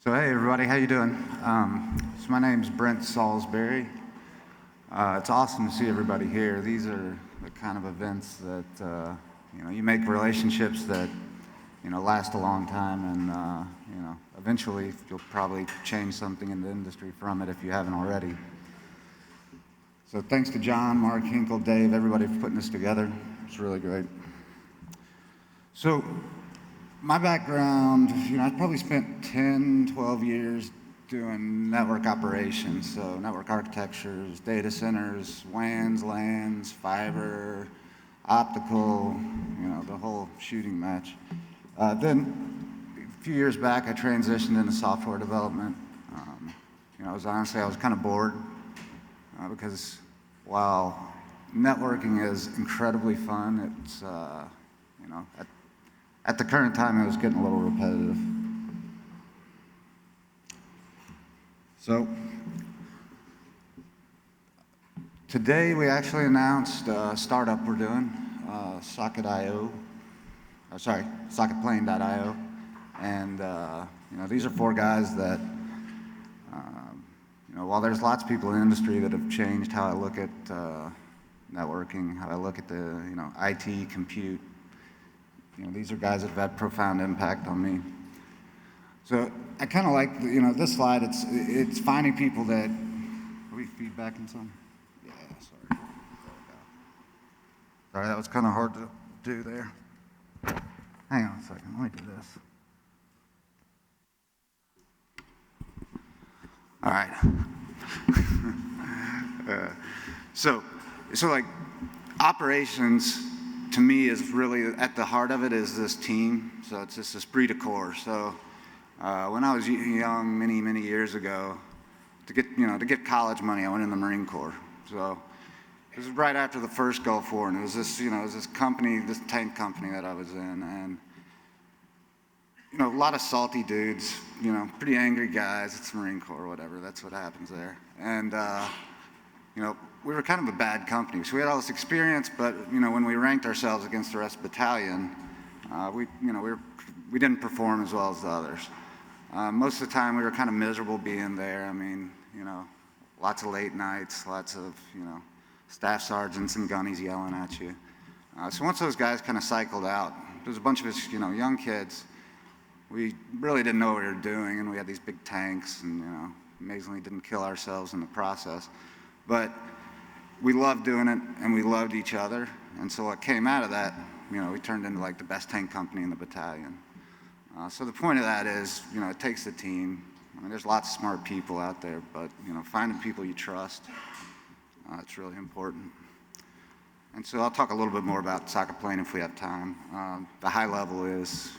So hey everybody, how you doing? So my name's Brent Salisbury. It's awesome to see everybody here. These are the kind of events that you make relationships that last a long time, and eventually you'll probably change something in the industry from it if you haven't already. So thanks to John, Mark, Hinkle, Dave, everybody for putting this together. It's really great. So my background, I've probably spent 10, 12 years doing network operations, so network architectures, data centers, WANs, LANs, fiber, optical, the whole shooting match. Then a few years back, I transitioned into software development. I was kind of bored because while networking is incredibly fun, it's, at the current time, it was getting a little repetitive. So today we actually announced a startup we're doing, Socket.io. Socketplane.io. And these are four guys that, while there's lots of people in the industry that have changed how I look at networking, how I look at the IT, compute, these are guys that have had profound impact on me. So I kind of like, this slide. It's finding people that. Are we feedbacking some? Yeah, sorry. Sorry, that was kind of hard to do there. Hang on a second. Let me do this. All right. So like operations, to me, is really at the heart of it is this team. So it's this esprit de corps. So when I was young, many years ago, to get college money, I went in the Marine Corps. So it was right after the first Gulf War, and it was this company, this tank company that I was in, and a lot of salty dudes, pretty angry guys. It's the Marine Corps, whatever. That's what happens there. And we were kind of a bad company. So we had all this experience, but when we ranked ourselves against the rest of the battalion, we didn't perform as well as the others. Most of the time, we were kind of miserable being there. I mean, lots of late nights, lots of staff sergeants and gunnies yelling at you. So once those guys kind of cycled out, there was a bunch of us, young kids. We really didn't know what we were doing, and we had these big tanks, and amazingly didn't kill ourselves in the process. But we loved doing it, and we loved each other. And so what came out of that, we turned into like the best tank company in the battalion. So the point of that is, it takes a team. I mean, there's lots of smart people out there, but finding people you trust, it's really important. And so I'll talk a little bit more about Socket Plane if we have time. The high level is,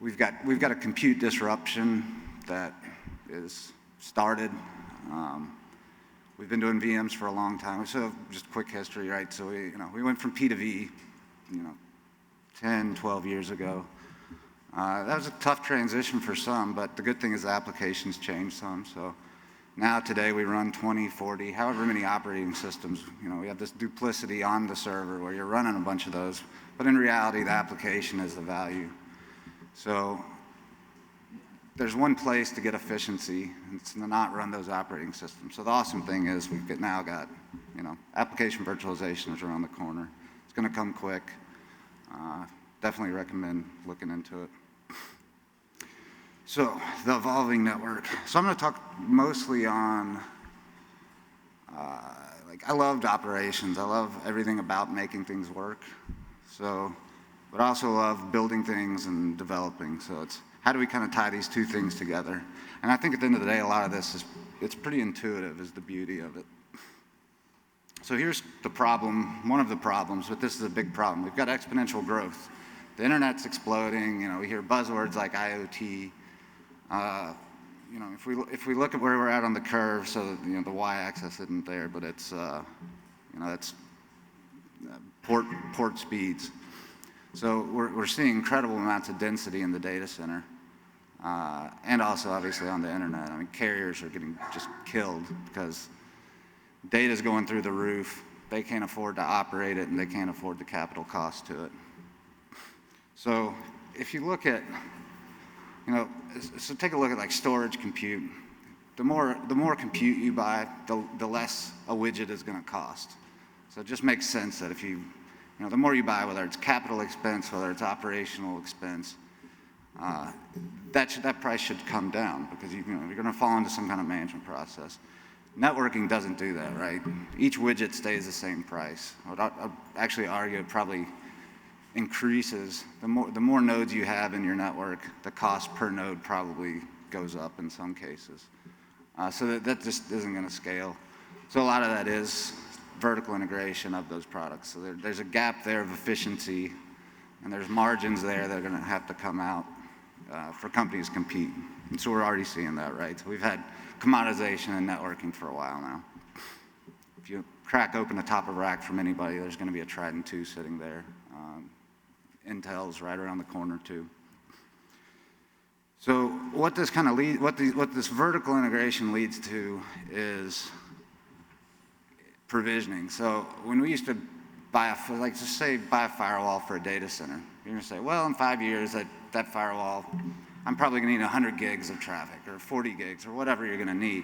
we've got a compute disruption that is started. We've been doing VMs for a long time. So just quick history, right? So we went from P to V, 10, 12 years ago. That was a tough transition for some, but the good thing is the applications changed some. So now today we run 20, 40, however many operating systems. We have this duplicity on the server where you're running a bunch of those, but in reality, the application is the value. So there's one place to get efficiency, and it's to not run those operating systems. So the awesome thing is we've now got, application virtualization is around the corner. It's going to come quick. Definitely recommend looking into it. So the evolving network. So I'm going to talk mostly on, I loved operations. I love everything about making things work. But I also love building things and developing. So it's how do we kind of tie these two things together? And I think at the end of the day, a lot of this it's pretty intuitive is the beauty of it. So here's the problem, one of the problems, but this is a big problem. We've got exponential growth. The internet's exploding. We hear buzzwords like IoT. If we look at where we're at on the curve, so the y-axis isn't there, but it's it's port speeds. So we're seeing incredible amounts of density in the data center, and also obviously on the internet. I mean, carriers are getting just killed because data's going through the roof. They can't afford to operate it, and they can't afford the capital cost to it. So if you look at You know, so take a look at like storage compute. The more compute you buy, the less a widget is going to cost. So it just makes sense that if you know, the more you buy, whether it's capital expense, whether it's operational expense, that price should come down because you're going to fall into some kind of management process. Networking doesn't do that, right? Each widget stays the same price. I'd actually argue it probably increases. The more nodes you have in your network, the cost per node probably goes up in some cases. So that just isn't going to scale. So a lot of that is vertical integration of those products. So there's a gap there of efficiency, and there's margins there that are going to have to come out for companies to compete. And so we're already seeing that, right? So we've had commoditization in networking for a while now. If you crack open a top of rack from anybody, there's going to be a Trident 2 sitting there. Intel's right around the corner too. So what this kind of what this vertical integration leads to is provisioning. So when we used to buy buy a firewall for a data center, you're going to say, well, in 5 years that firewall, I'm probably going to need 100 gigs of traffic or 40 gigs or whatever you're going to need.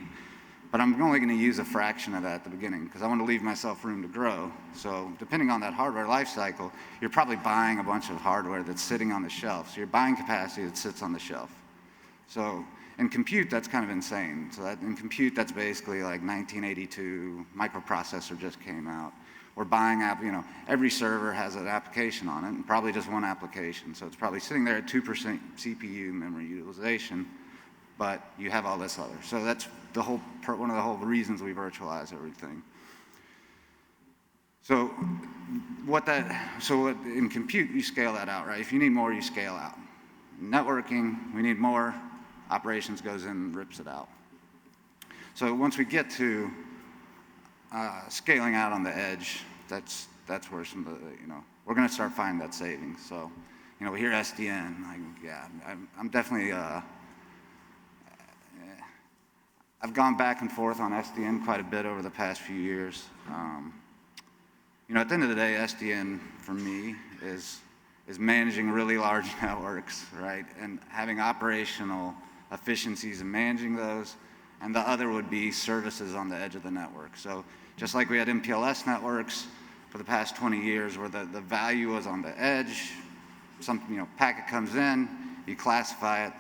But I'm only going to use a fraction of that at the beginning because I want to leave myself room to grow. So depending on that hardware life cycle, you're probably buying a bunch of hardware that's sitting on the shelf. So you're buying capacity that sits on the shelf. So in compute, that's kind of insane. So in compute, that's basically like 1982, microprocessor just came out. We're buying, every server has an application on it, and probably just one application. So it's probably sitting there at 2% CPU memory utilization, but you have all this other. So that's one of the whole reasons we virtualize everything. So in compute, you scale that out, right? If you need more, you scale out. Networking, we need more. Operations goes in and rips it out. So once we get to scaling out on the edge, that's where some of the, we're going to start finding that savings. So, we hear SDN, like, yeah, I'm definitely, I've gone back and forth on SDN quite a bit over the past few years. At the end of the day, SDN for me is managing really large networks, right? And having operational efficiencies in managing those. And the other would be services on the edge of the network. So just like we had MPLS networks for the past 20 years where the value was on the edge, packet comes in, you classify it,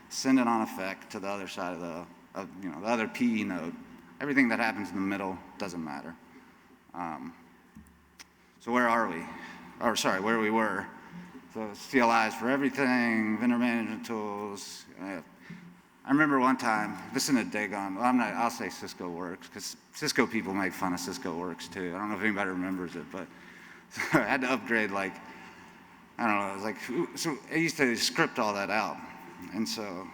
send it on effect to the other side of the other PE node. Everything that happens in the middle doesn't matter. So where are we? Where we were. So CLIs for everything, vendor management tools. I remember one time, this isn't a dig on, I'll say Cisco Works, because Cisco people make fun of Cisco Works too. I don't know if anybody remembers it, but so I had to upgrade I don't know, it was like, so I used to script all that out. And so,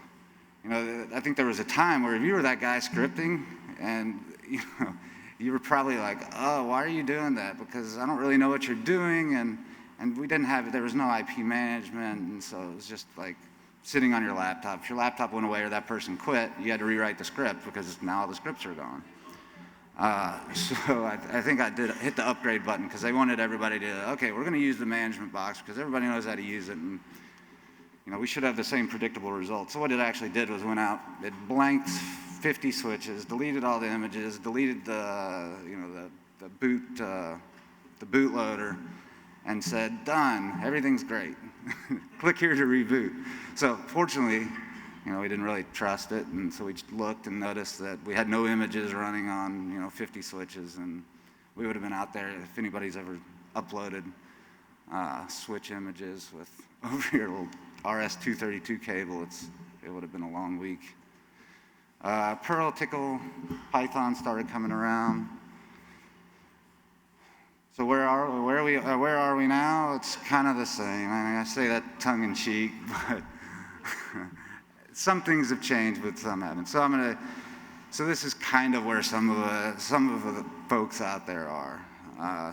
I think there was a time where if you were that guy scripting and, you were probably like, oh, why are you doing that? Because I don't really know what you're doing, and we didn't have, there was no IP management, and so it was just like sitting on your laptop. If your laptop went away or that person quit, you had to rewrite the script because now all the scripts are gone. So I think I did hit the upgrade button because they wanted everybody to, okay, we're going to use the management box because everybody knows how to use it, and we should have the same predictable results. So what it actually did was went out, it blanked 50 switches, deleted all the images, deleted the bootloader, and said, done, everything's great. Click here to reboot. So fortunately, we didn't really trust it, and so we looked and noticed that we had no images running on, 50 switches, and we would have been out there if anybody's ever uploaded switch images with over your little RS-232 cable, it would have been a long week. Perl, Tcl, Python started coming around. So where are we now? It's kind of the same. I say that tongue in cheek, but some things have changed, but some haven't. So this is kind of where some of the folks out there are.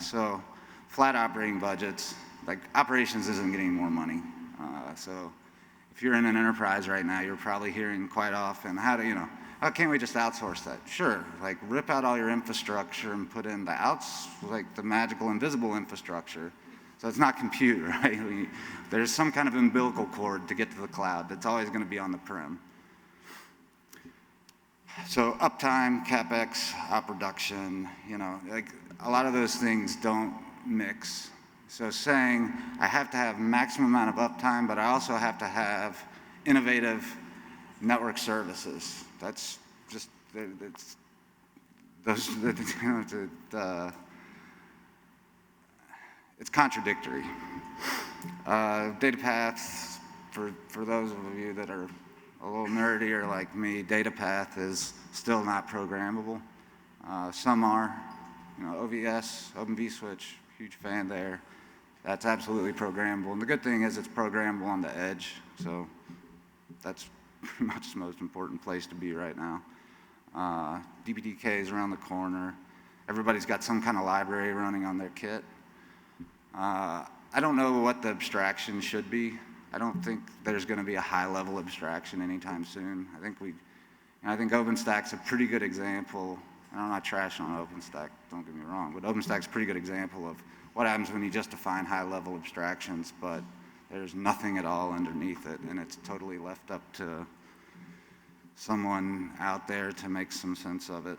So flat operating budgets, like operations isn't getting more money. So if you're in an enterprise right now, you're probably hearing quite often, how can't we just outsource that? Sure, like rip out all your infrastructure and put in the magical invisible infrastructure So it's not compute, right? There's some kind of umbilical cord to get to the cloud that's always going to be on the prem. So uptime, CapEx, op reduction, like a lot of those things don't mix. So saying I have to have maximum amount of uptime, but I also have to have innovative network services. That's just, it's contradictory. Data paths, for those of you that are a little nerdier like me, data path is still not programmable. Some are, OVS, Open vSwitch, huge fan there. That's absolutely programmable. And the good thing is it's programmable on the edge. So that's pretty much the most important place to be right now. DPDK is around the corner. Everybody's got some kind of library running on their kit. I don't know what the abstraction should be. I don't think there's going to be a high-level abstraction anytime soon. I think OpenStack's a pretty good example. And I'm not trashing on OpenStack, don't get me wrong, but OpenStack's a pretty good example of what happens when you just define high-level abstractions, but there's nothing at all underneath it, and it's totally left up to someone out there to make some sense of it.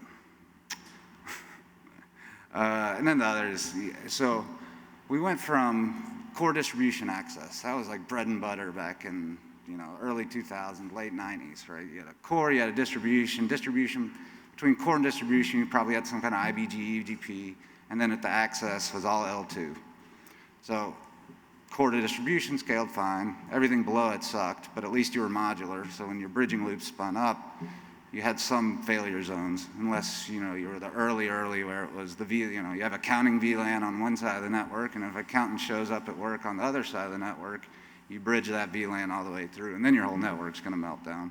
And then the others, so we went from core distribution access. That was like bread and butter back in early 2000s, late 90s, right? You had a core, you had a distribution. Distribution, between core and distribution, you probably had some kind of IBG, UDP, and then at the access was all L2. So core to distribution scaled fine. Everything below it sucked, but at least you were modular. So when your bridging loop spun up, you had some failure zones, unless you were the early where it was the you have a counting VLAN on one side of the network, and if a accountant shows up at work on the other side of the network, you bridge that VLAN all the way through, and then your whole network's going to melt down.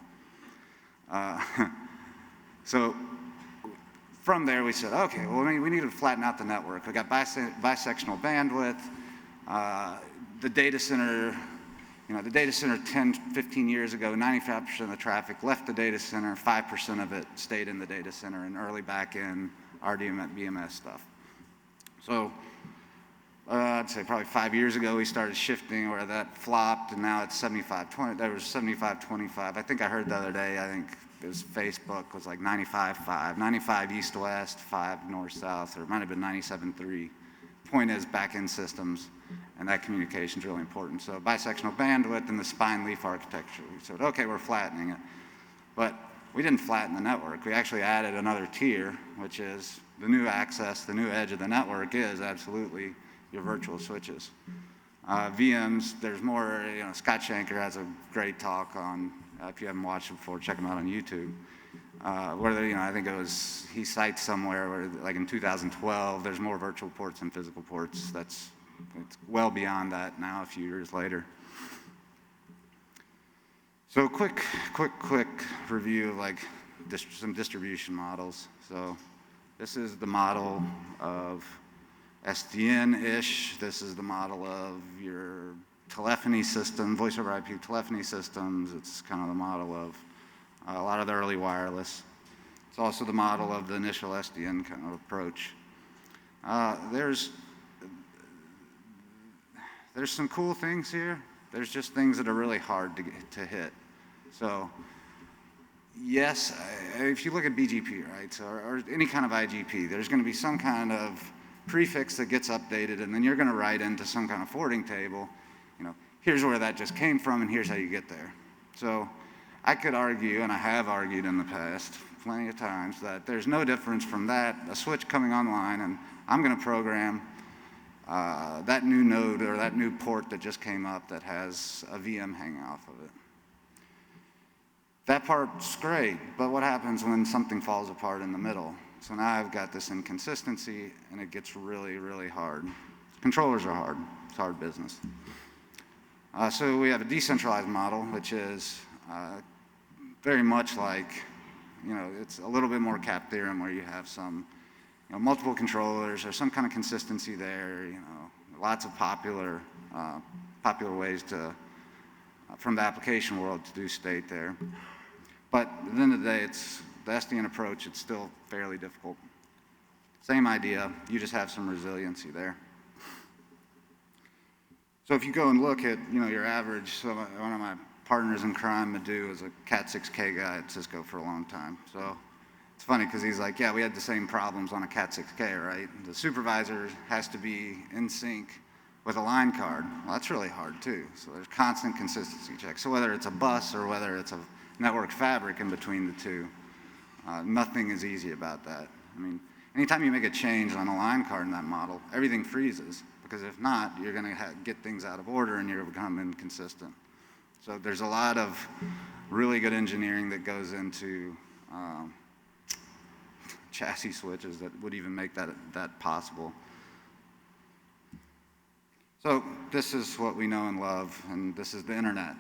So from there, we said, okay, well, we need to flatten out the network. We got bisectional bandwidth. The data center, the data center 10, 15 years ago, 95% of the traffic left the data center, 5% of it stayed in the data center and early back-end RDMA, BMS stuff. So I'd say probably 5 years ago, we started shifting where that flopped, and now it's 75-20. There was 75-25. I think I heard the other day, I think it was Facebook, was like 95-5, 95 east-west, 5 north-south, or it might have been 97-3. Point is back-end systems, and that communication is really important. So bisectional bandwidth and the spine leaf architecture. We said, okay, we're flattening it. But we didn't flatten the network. We actually added another tier, which is the new access, the new edge of the network is absolutely your virtual switches. VMs, there's more, Scott Shanker has a great talk on, if you haven't watched it before, check him out on YouTube. Where I think he cites somewhere where, like in 2012, there's more virtual ports than physical ports. It's well beyond that now, a few years later. So quick review of like some distribution models. So this is the model of SDN-ish. This is the model of your telephony system, voice over IP telephony systems. It's kind of the model of a lot of the early wireless. It's also the model of the initial SDN kind of approach. There's some cool things here. There's just things that are really hard to hit. So yes, if you look at BGP, right, so, or any kind of IGP, there's going to be some kind of prefix that gets updated, and then you're going to write into some kind of forwarding table, here's where that just came from, and here's how you get there. So I could argue, and I have argued in the past plenty of times, that there's no difference from that, a switch coming online, and I'm going to program that new node or that new port that just came up that has a VM hanging off of it. That part's great, but what happens when something falls apart in the middle? So now I've got this inconsistency, and it gets really, really hard. Controllers are hard. It's hard business. So we have a decentralized model, which is very much like, it's a little bit more cap theorem where you have some, multiple controllers or some kind of consistency there, lots of popular ways to, from the application world to do state there. But at the end of the day, it's the SDN approach, it's still fairly difficult. Same idea, you just have some resiliency there. So if you go and look at, your average, so one of my partners in crime, Madhu, is a Cat 6K guy at Cisco for a long time. So it's funny because he's like, yeah, we had the same problems on a Cat 6K, right? The supervisor has to be in sync with a line card. Well, that's really hard too. So there's constant consistency checks. So whether it's a bus or whether it's a network fabric in between the two, nothing is easy about that. I mean, anytime you make a change on a line card in that model, everything freezes. Because if not, you're going to get things out of order and you're going to become inconsistent. So there's a lot of really good engineering that goes into chassis switches that would even make that possible. So this is what we know and love, and this is the internet.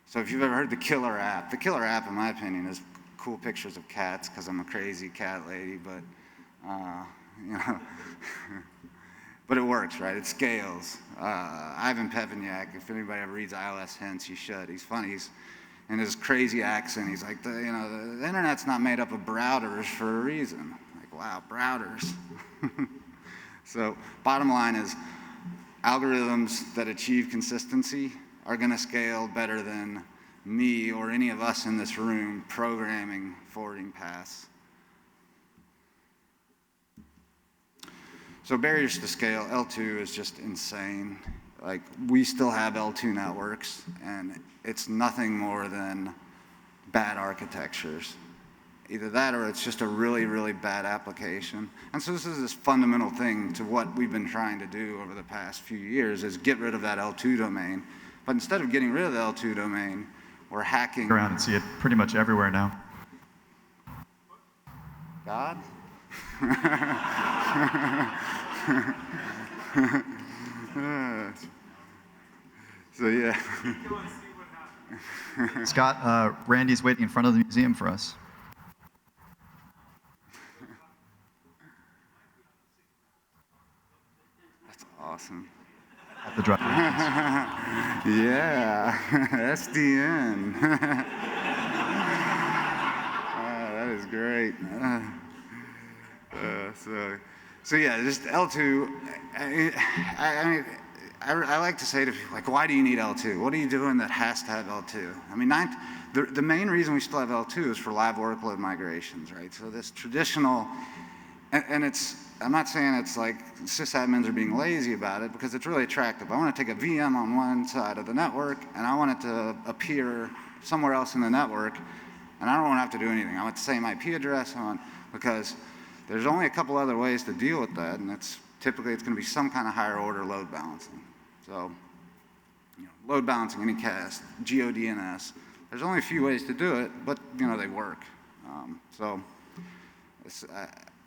So if you've ever heard the killer app in my opinion is cool pictures of cats because I'm a crazy cat lady, but but it works, right? It scales. Ivan Pevignac, if anybody ever reads iOS Hints, you should. He's funny. He's in his crazy accent. He's like, the internet's not made up of browders for a reason. Like, wow, browders. So bottom line is algorithms that achieve consistency are going to scale better than me or any of us in this room programming forwarding paths. So barriers to scale, L2 is just insane. Like, we still have L2 networks, and it's nothing more than bad architectures. Either that or it's just a really, really bad application. And so this is this fundamental thing to what we've been trying to do over the past few years is get rid of that L2 domain. But instead of getting rid of the L2 domain, we're hacking. Around and see it pretty much everywhere now. God? So yeah. Scott, Randy's waiting in front of the museum for us. That's awesome. At the drive. Yeah, SDN. That is great. So yeah, just L2. I like to say to people, like, why do you need L2? What are you doing that has to have L2? I mean, the main reason we still have L2 is for live workload migrations, right? So this traditional, and I'm not saying it's like sysadmins are being lazy about it, because it's really attractive. I want to take a VM on one side of the network, and I want it to appear somewhere else in the network, and I don't want to have to do anything. I want the same IP address, because there's only a couple other ways to deal with that, and typically it's going to be some kind of higher order load balancing. So, load balancing, anycast, GODNS. There's only a few ways to do it, but they work.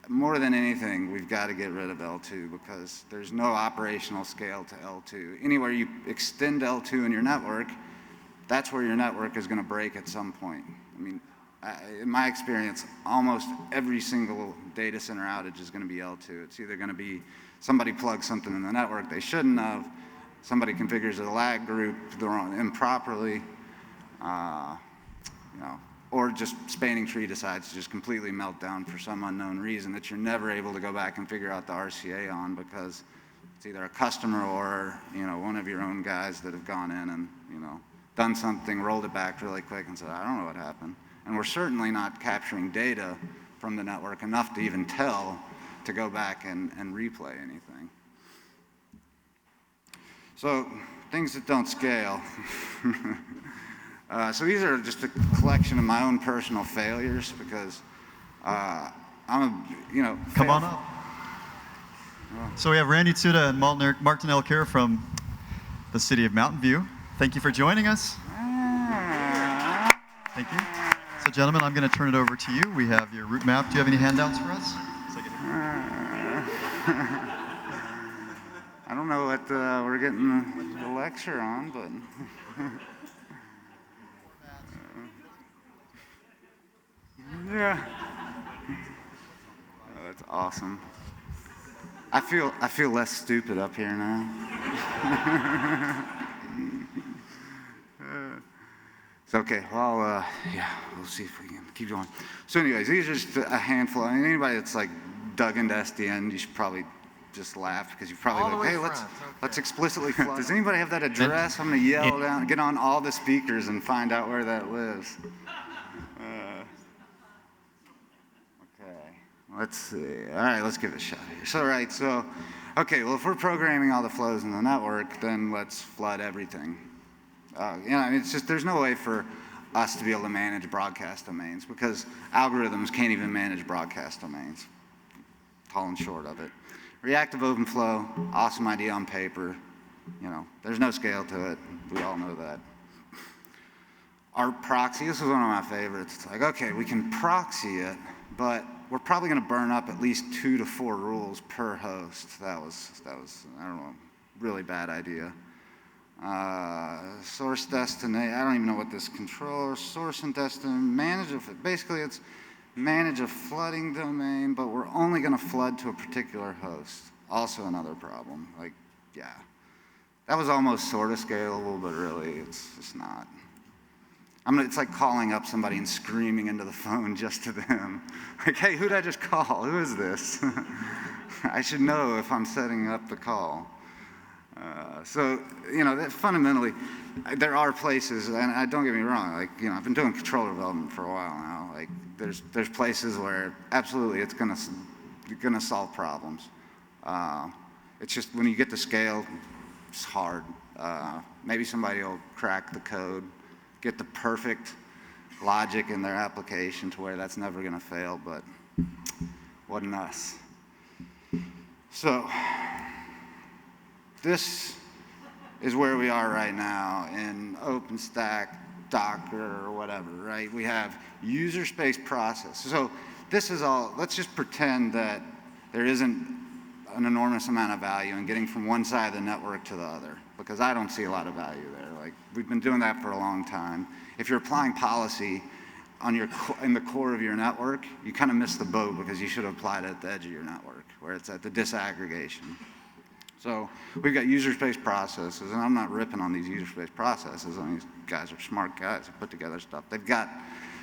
More than anything, we've got to get rid of L2 because there's no operational scale to L2. Anywhere you extend L2 in your network, that's where your network is going to break at some point. I mean, in my experience, almost every single data center outage is going to be L2. It's either going to be somebody plugs something in the network they shouldn't have, somebody configures a lag group improperly, or just spanning tree decides to just completely melt down for some unknown reason that you're never able to go back and figure out the RCA on because it's either a customer or one of your own guys that have gone in and done something, rolled it back really quick and said, I don't know what happened. And we're certainly not capturing data from the network enough to even tell to go back and replay anything. So things that don't scale. So these are just a collection of my own personal failures because I'm Come on up. So we have Randy Tsuda and Martin Elkir from the city of Mountain View. Thank you for joining us. Thank you. So gentlemen, I'm going to turn it over to you. We have your route map. Do you have any handouts for us? I don't know what we're getting the lecture on, but yeah. Oh, that's awesome. I feel less stupid up here now. It's okay. Well, yeah, we'll see if we can keep going. So anyways, these are just a handful. I mean, anybody that's like dug into SDN, you should probably just laughed because you probably All the like, way hey, front, let's okay. explicitly flood. Does anybody have that address? I'm gonna yell down, get on all the speakers and find out where that lives. Okay, let's see. All right, let's give it a shot here. So, okay, well, if we're programming all the flows in the network, then let's flood everything. It's just, there's no way for us to be able to manage broadcast domains because algorithms can't even manage broadcast domains. Tall and short of it. Reactive OpenFlow, awesome idea on paper. There's no scale to it. We all know that. Our proxy, this is one of my favorites. It's like, okay, we can proxy it, but we're probably going to burn up at least 2 to 4 rules per host. That was I don't know, really bad idea. Source destination, I don't even know what this controller, source and destination, basically it's manage a flooding domain, but we're only going to flood to a particular host. Also another problem. That was almost sort of scalable, but really it's just not. It's like calling up somebody and screaming into the phone just to them. Like, hey, who'd I just call? Who is this? I should know if I'm setting up the call. That fundamentally, there are places, and don't get me wrong, I've been doing controller development for a while now. There's places where absolutely it's gonna solve problems. It's just when you get to scale, it's hard. Maybe somebody will crack the code, get the perfect logic in their application to where that's never gonna fail, but wasn't us. So, this is where we are right now in OpenStack, Docker, or whatever, right? We have user space process. So this is all, let's just pretend that there isn't an enormous amount of value in getting from one side of the network to the other, because I don't see a lot of value there. We've been doing that for a long time. If you're applying policy in the core of your network, you kind of miss the boat because you should have applied it at the edge of your network, where it's at the disaggregation. So we've got user space processes, and I'm not ripping on these user space processes. These guys are smart guys who put together stuff.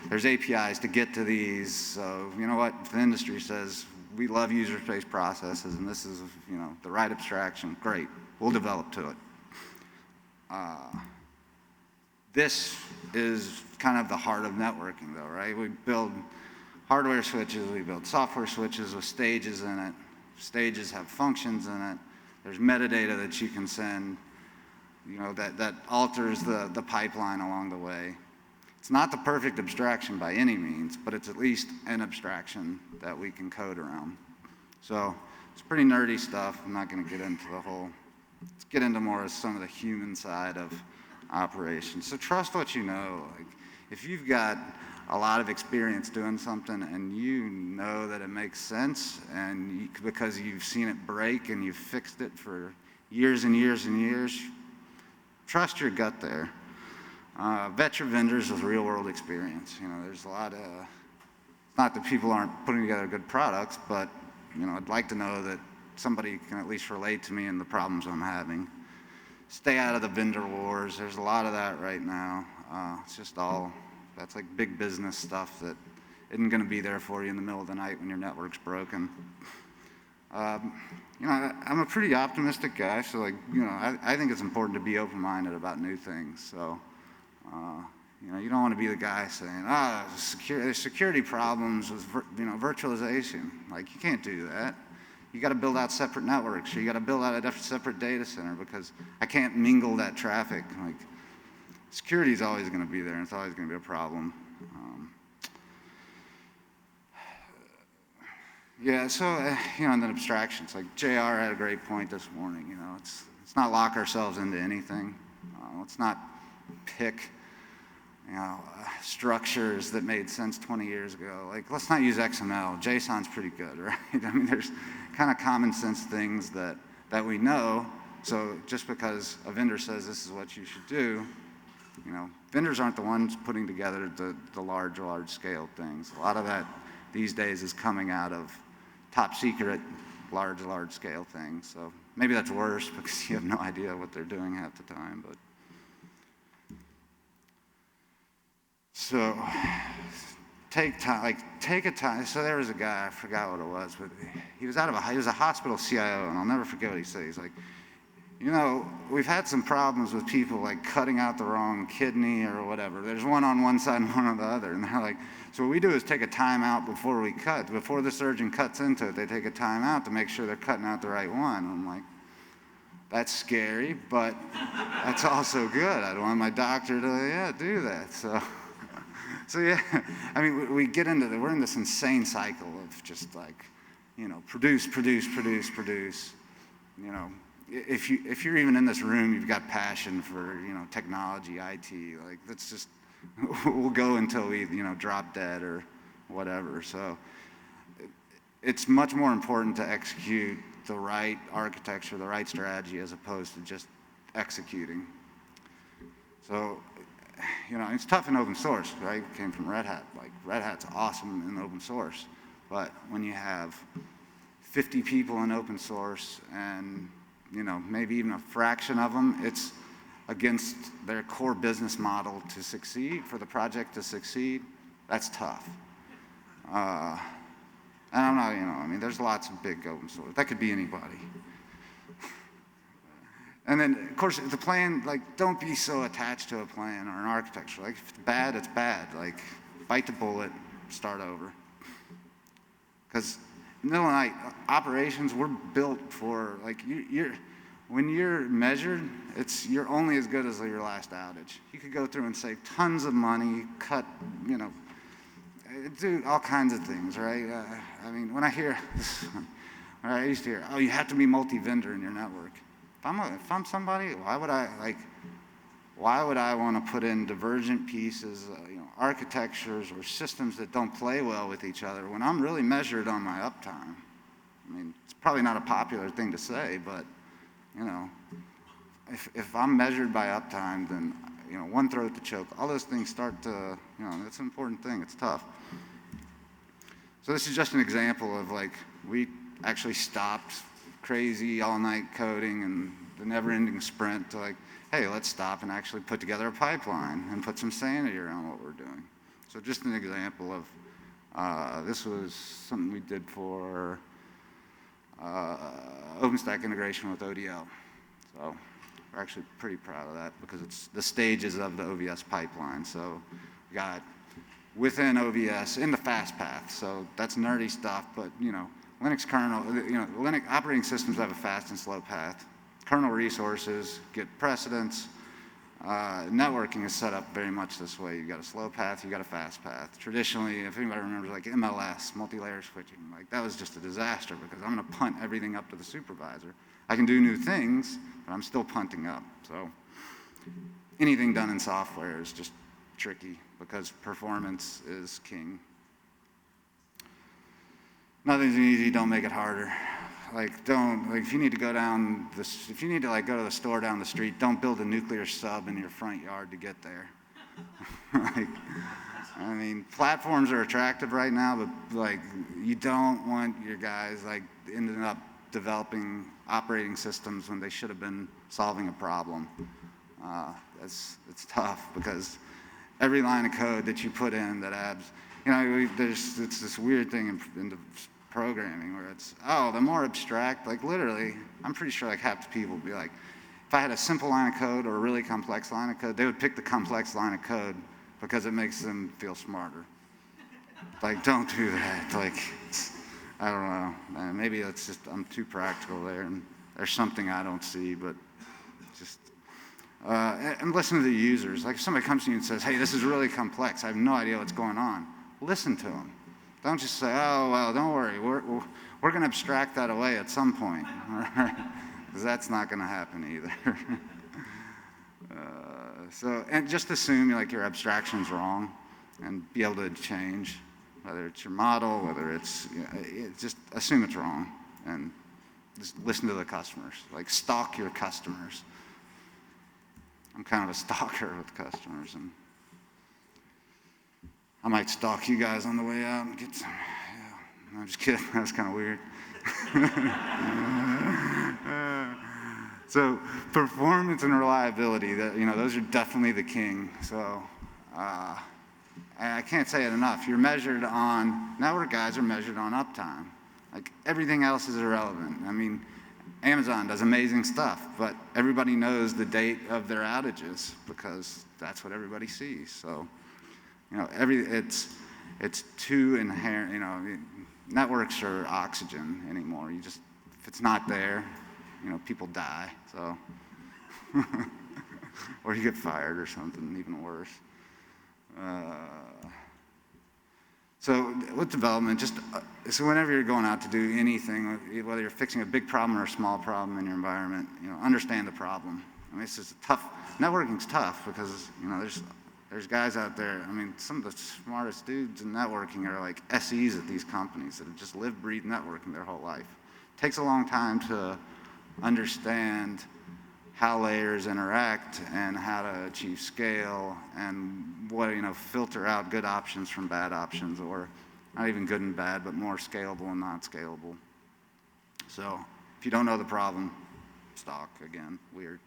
There's APIs to get to these. So you know what? If the industry says we love user space processes, and this is the right abstraction, great. We'll develop to it. This is kind of the heart of networking, though, right? We build hardware switches, we build software switches with stages in it. Stages have functions in it. There's metadata that you can send, that alters the pipeline along the way. It's not the perfect abstraction by any means, but it's at least an abstraction that we can code around. So it's pretty nerdy stuff. I'm not going to get into the whole. Let's get into more of some of the human side of operations. So trust what you know. If you've got a lot of experience doing something and you know that it makes sense, and because you've seen it break and you've fixed it for years and years and years, trust your gut there. Vet your vendors with real world experience. There's a lot of, not that people aren't putting together good products, but I'd like to know that somebody can at least relate to me and the problems I'm having. Stay out of the vendor wars. There's a lot of that right now. It's just all, that's like big business stuff that isn't going to be there for you in the middle of the night when your network's broken. I'm a pretty optimistic guy, so I think it's important to be open-minded about new things. So, you don't want to be the guy saying, there's security problems with virtualization. You can't do that. You got to build out separate networks, or you got to build out a separate data center, because I can't mingle that traffic. Security is always going to be there, and it's always going to be a problem. And then abstractions. JR had a great point this morning. Let's not lock ourselves into anything. Let's not pick, structures that made sense 20 years ago. Let's not use XML. JSON's pretty good, right? There's kind of common sense things that we know. So just because a vendor says this is what you should do, vendors aren't the ones putting together the large scale things. A lot of that these days is coming out of top secret, large scale things. So maybe that's worse because you have no idea what they're doing half the time. But so take time, take a time. So there was a guy, I forgot what it was, but he was he was a hospital CIO, and I'll never forget what he said. He's like, we've had some problems with people like cutting out the wrong kidney or whatever. There's one on one side and one on the other. And they're like, so what we do is take a time out before we cut. Before the surgeon cuts into it, they take a time out to make sure they're cutting out the right one. I'm like, that's scary, but that's also good. I don't want my doctor to, do that. So yeah, I mean, we get into we're in this insane cycle of just like, produce. If you're even in this room, you've got passion for, technology, IT, like that's just, we'll go until we, drop dead or whatever. So it's much more important to execute the right architecture, the right strategy, as opposed to just executing. So, it's tough in open source, right? Came from Red Hat. Like, Red Hat's awesome in open source. But when you have 50 people in open source and, maybe even a fraction of them, it's against their core business model to succeed, for the project to succeed, that's tough. And I'm not, there's lots of big open source. That could be anybody. And then, of course, the plan, don't be so attached to a plan or an architecture. Like, if it's bad, it's bad. Like, bite the bullet, start over. Because middle of the night, operations, we're built for, when you're measured, you're only as good as your last outage. You could go through and save tons of money, cut, do all kinds of things, right? When I hear, I used to hear, oh, you have to be multi-vendor in your network. If I'm somebody, why would I want to put in divergent pieces, architectures or systems that don't play well with each other when I'm really measured on my uptime? It's probably not a popular thing to say, but, if I'm measured by uptime, then, one throat to choke. All those things start to, that's an important thing. It's tough. So this is just an example of we actually stopped crazy all-night coding and the never-ending sprint to hey, let's stop and actually put together a pipeline and put some sanity around what we're doing. So just an example of, this was something we did for OpenStack integration with ODL. So we're actually pretty proud of that because it's the stages of the OVS pipeline. So we got within OVS in the fast path. So that's nerdy stuff, but Linux kernel, Linux operating systems have a fast and slow path. Kernel resources get precedence. Networking is set up very much this way. You've got a slow path, you've got a fast path. Traditionally, if anybody remembers MLS, multi-layer switching, that was just a disaster because I'm gonna punt everything up to the supervisor. I can do new things, but I'm still punting up. So anything done in software is just tricky because performance is king. Nothing's easy, don't make it harder. If you need to go down if you need to go to the store down the street, don't build a nuclear sub in your front yard to get there. Platforms are attractive right now, but you don't want your guys ending up developing operating systems when they should have been solving a problem. It's tough because every line of code that you put in that adds, it's this weird thing in the programming where it's, the more abstract, literally, I'm pretty sure half the people would be if I had a simple line of code or a really complex line of code, they would pick the complex line of code because it makes them feel smarter. Don't do that. I don't know. Maybe it's just, I'm too practical there and there's something I don't see, but just, and listen to the users. If somebody comes to you and says, hey, this is really complex, I have no idea what's going on. Listen to them. Don't just say, oh, well, don't worry. We're going to abstract that away at some point. Because that's not going to happen either. And just assume your abstraction's wrong and be able to change, whether it's your model, whether it's, just assume it's wrong and just listen to the customers. Stalk your customers. I'm kind of a stalker with customers, and I might stalk you guys on the way out and get some, I'm just kidding, that was kind of weird. So performance and reliability, those are definitely the king. So I can't say it enough. Network guys are measured on uptime. Like, everything else is irrelevant. I mean, Amazon does amazing stuff, but everybody knows the date of their outages because that's what everybody sees. So, it's too inherent. Networks are oxygen anymore. If it's not there, people die. So, or you get fired or something even worse. So with development, so whenever you're going out to do anything, whether you're fixing a big problem or a small problem in your environment, understand the problem. I mean, networking's tough because, there's guys out there, I mean, some of the smartest dudes in networking are like SEs at these companies that have just lived, breathed networking their whole life. It takes a long time to understand how layers interact and how to achieve scale and filter out good options from bad options, or not even good and bad, but more scalable and not scalable. So if you don't know the problem, stalk again, weird.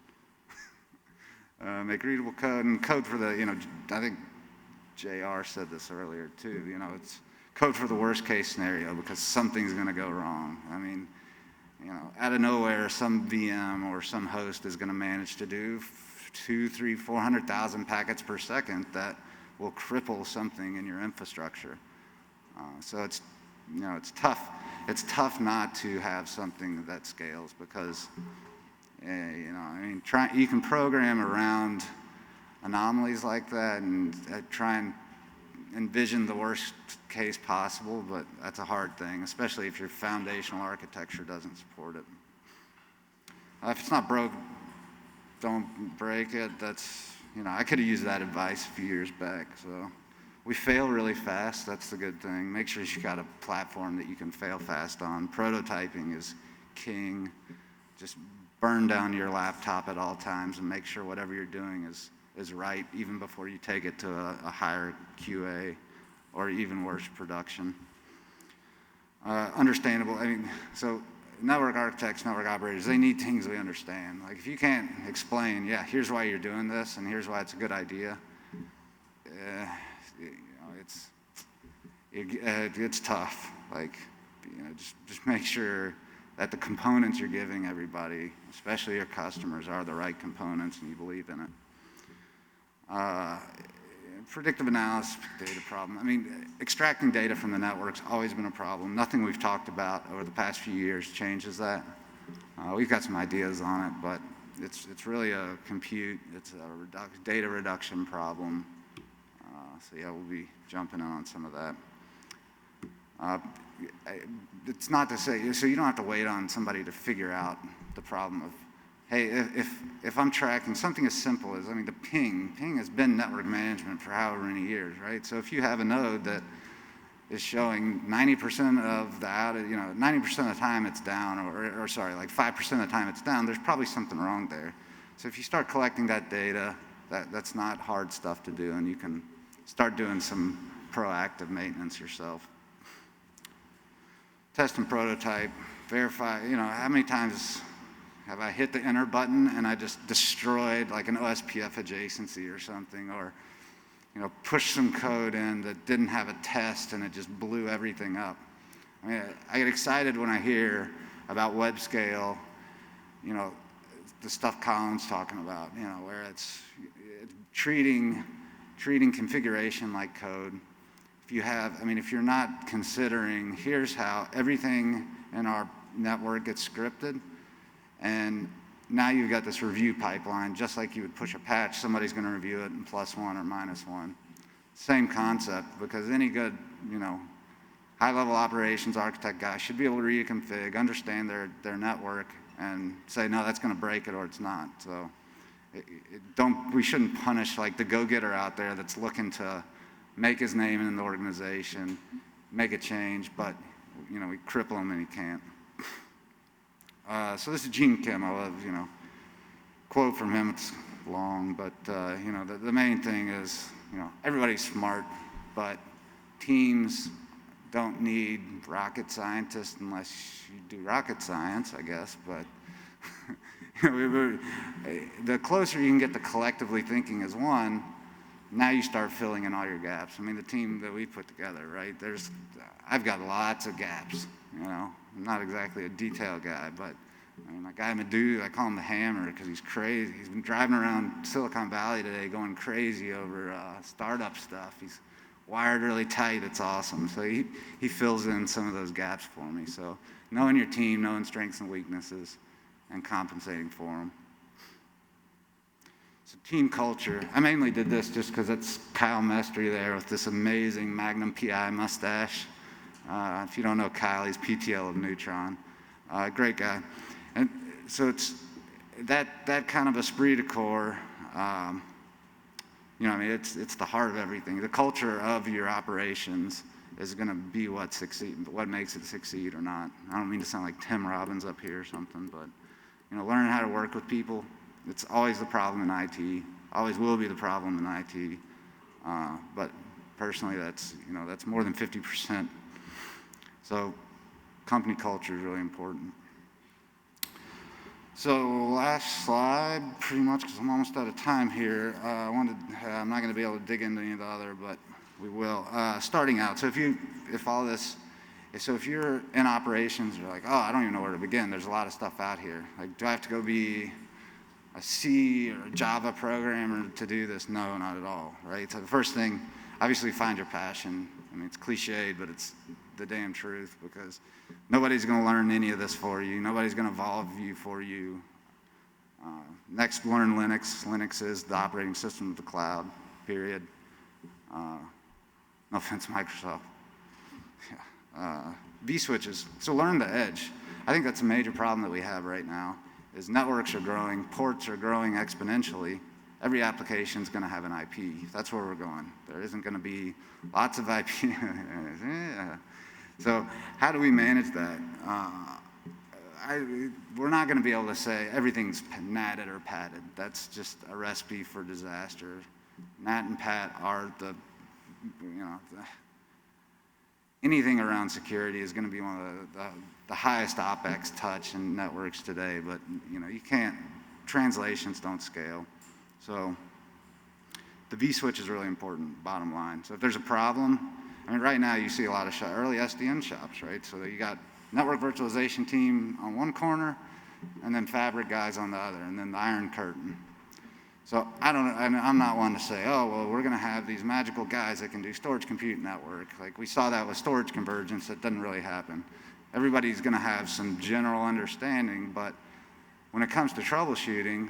Make readable code, and code for I think JR said this earlier too, it's code for the worst case scenario because something's gonna go wrong. I mean, out of nowhere, some VM or some host is gonna manage to do 200, 300, 400,000 packets per second that will cripple something in your infrastructure. So it's tough. It's tough not to have something that scales because, you can program around anomalies like that and try and envision the worst case possible, but that's a hard thing, especially if your foundational architecture doesn't support it. If it's not broke, don't break it. I could have used that advice a few years back. So we fail really fast. That's the good thing. Make sure you got a platform that you can fail fast on. Prototyping is king. Just burn down your laptop at all times and make sure whatever you're doing is right even before you take it to a higher QA or even worse, production. Understandable. So network architects, network operators, they need things we understand. Like, if you can't explain, here's why you're doing this and here's why it's a good idea, it's tough. Like, just make sure that the components you're giving everybody, especially your customers, are the right components and you believe in it. Predictive analysis, data problem. Extracting data from the network's always been a problem. Nothing we've talked about over the past few years changes that. We've got some ideas on it, but it's really a data reduction problem. So we'll be jumping in on some of that. It's not to say, so you don't have to wait on somebody to figure out the problem of, hey, if I'm tracking something as simple as, the ping has been network management for however many years, right? So if you have a node that is showing 90% of the outage, 90% of the time it's down, or sorry, like 5% of the time it's down, there's probably something wrong there. So if you start collecting that data, that's not hard stuff to do, and you can start doing some proactive maintenance yourself. Test and prototype, verify, how many times have I hit the enter button and I just destroyed like an OSPF adjacency or something, or pushed some code in that didn't have a test and it just blew everything up. I get excited when I hear about web scale, the stuff Colin's talking about, where it's treating configuration like code. If you're not considering, here's how everything in our network gets scripted, and now you've got this review pipeline, just like you would push a patch, somebody's going to review it in +1 or -1. Same concept, because any good, high-level operations architect guy should be able to read a config, understand their network, and say, no, that's going to break it or it's not. So we shouldn't punish like the go-getter out there that's looking to make his name in the organization, make a change, but we cripple him and he can't. So this is Gene Kim. I love, quote from him. It's long, but the main thing is, everybody's smart, but teams don't need rocket scientists unless you do rocket science, I guess. But the closer you can get to collectively thinking as one, now you start filling in all your gaps. I mean, the team that we put together, right? I've got lots of gaps, you know. I'm not exactly a detail guy, but I mean, my guy Madhu, I call him the Hammer because he's crazy. He's been driving around Silicon Valley today going crazy over startup stuff. He's wired really tight. It's awesome. So he fills in some of those gaps for me. So knowing your team, knowing strengths and weaknesses, and compensating for them. So team culture. I mainly did this just because it's Kyle Mestry there with this amazing Magnum PI mustache. If you don't know Kyle, he's PTL of Neutron. Great guy. And so it's that kind of esprit de corps. You know, I mean, it's the heart of everything. The culture of your operations is going to be what makes it succeed or not. I don't mean to sound like Tim Robbins up here or something, but you know, learning how to work with people. It's always the problem in IT. Always will be the problem in IT. But personally, that's more than 50%. So company culture is really important. So last slide, pretty much, because I'm almost out of time here. I'm not going to be able to dig into any of the other, but we will. Starting out, so if you're in operations, you're like, oh, I don't even know where to begin. There's a lot of stuff out here. Like, do I have to go be a C or a Java programmer to do this? No, not at all, right? So the first thing, obviously find your passion. I mean, it's cliched, but it's the damn truth, because nobody's going to learn any of this for you. Nobody's going to evolve you for you. Next, learn Linux. Linux is the operating system of the cloud, period. No offense, Microsoft. Yeah. vSwitches. So learn the edge. I think that's a major problem that we have right now, is networks are growing, ports are growing exponentially. Every application is going to have an IP. That's where we're going. There isn't going to be lots of IP. Yeah. So how do we manage that? We're not going to be able to say everything's natted or padded. That's just a recipe for disaster. Nat and pat are anything around security is going to be one of the highest OpEx touch in networks today, but you can't, translations don't scale. So the vSwitch is really important, bottom line. So if there's a problem, I mean, right now you see a lot of early SDN shops, right? So you got network virtualization team on one corner, and then fabric guys on the other, and then the Iron Curtain. So I'm not one to say, oh, well, we're going to have these magical guys that can do storage compute network. Like we saw that with storage convergence, that doesn't really happen. Everybody's going to have some general understanding, but when it comes to troubleshooting,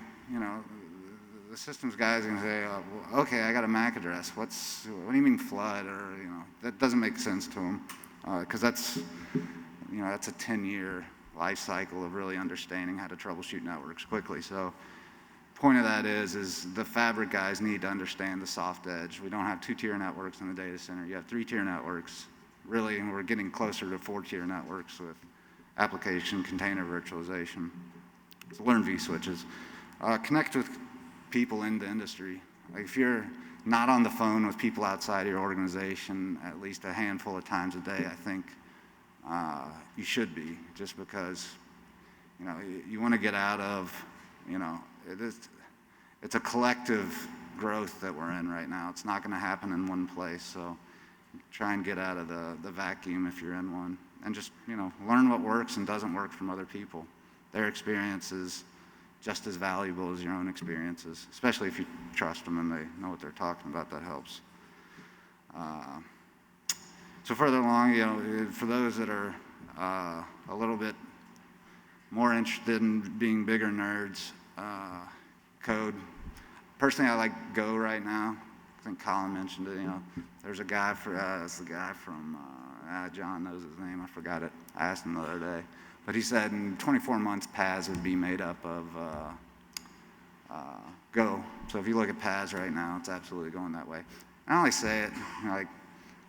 the systems guys are going to say, oh, well, okay, I got a MAC address. What do you mean flood? Or that doesn't make sense to them, because that's a 10-year life cycle of really understanding how to troubleshoot networks quickly. So point of that is the fabric guys need to understand the soft edge. We don't have 2-tier networks in the data center. You have 3-tier networks, really, and we're getting closer to 4-tier networks with application container virtualization. So learn vSwitches. Connect with people in the industry. Like if you're not on the phone with people outside of your organization at least a handful of times a day, I think you should be, just because you want to get out of it's a collective growth that we're in right now. It's not going to happen in one place, so try and get out of the vacuum if you're in one, and just learn what works and doesn't work from other people. Their experience is just as valuable as your own experiences, especially if you trust them and they know what they're talking about. That helps. So further along, for those that are a little bit more interested in being bigger nerds, code. Personally, I like Go right now. I think Colin mentioned it. There's a guy it's the guy from John knows his name. I forgot it. I asked him the other day, but he said in 24 months, PaaS would be made up of Go. So if you look at PaaS right now, it's absolutely going that way. I only say it like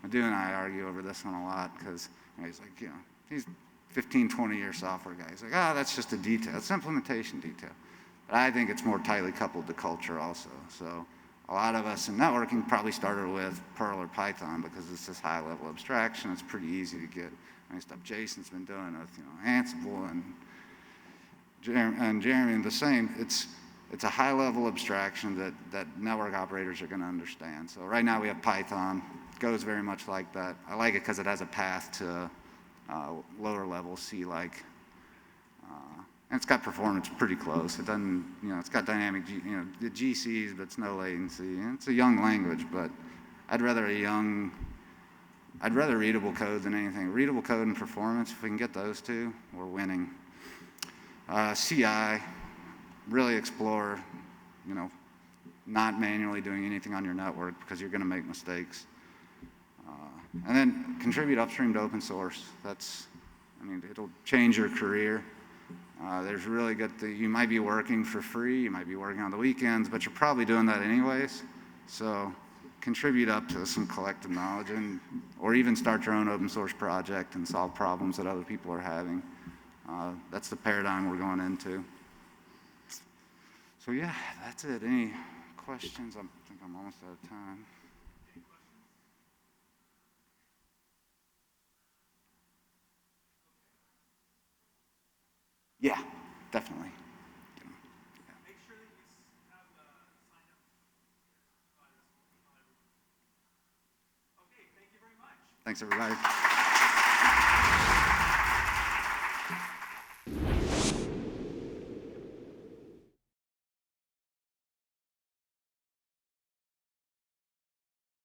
Madhu and I argue over this one a lot, because he's like, he's 15, 20-year software guy. He's like, that's just a detail. It's implementation detail. But I think it's more tightly coupled to culture also. So a lot of us in networking probably started with Perl or Python because it's this high-level abstraction. It's pretty easy to get. Stuff Jason's been doing with Ansible and Jeremy, and the same. It's it's a high-level abstraction that network operators are going to understand. So right now we have Python. Go's very much like that. I like it because it has a path to lower level C-like. And it's got performance pretty close. It doesn't, it's got dynamic, the GCs, but it's no latency. And it's a young language, but I'd rather readable code than anything. Readable code and performance, if we can get those two, we're winning. CI, really explore, not manually doing anything on your network because you're going to make mistakes. And then contribute upstream to open source. It'll change your career. There's really good you might be working for free, you might be working on the weekends, but you're probably doing that anyways. So contribute up to some collective knowledge, or even start your own open source project and solve problems that other people are having. That's the paradigm we're going into. So yeah, that's it. Any questions? I think I'm almost out of time. Yeah, definitely. Make sure that you have signed up. Okay, thank you very much. Thanks, everybody.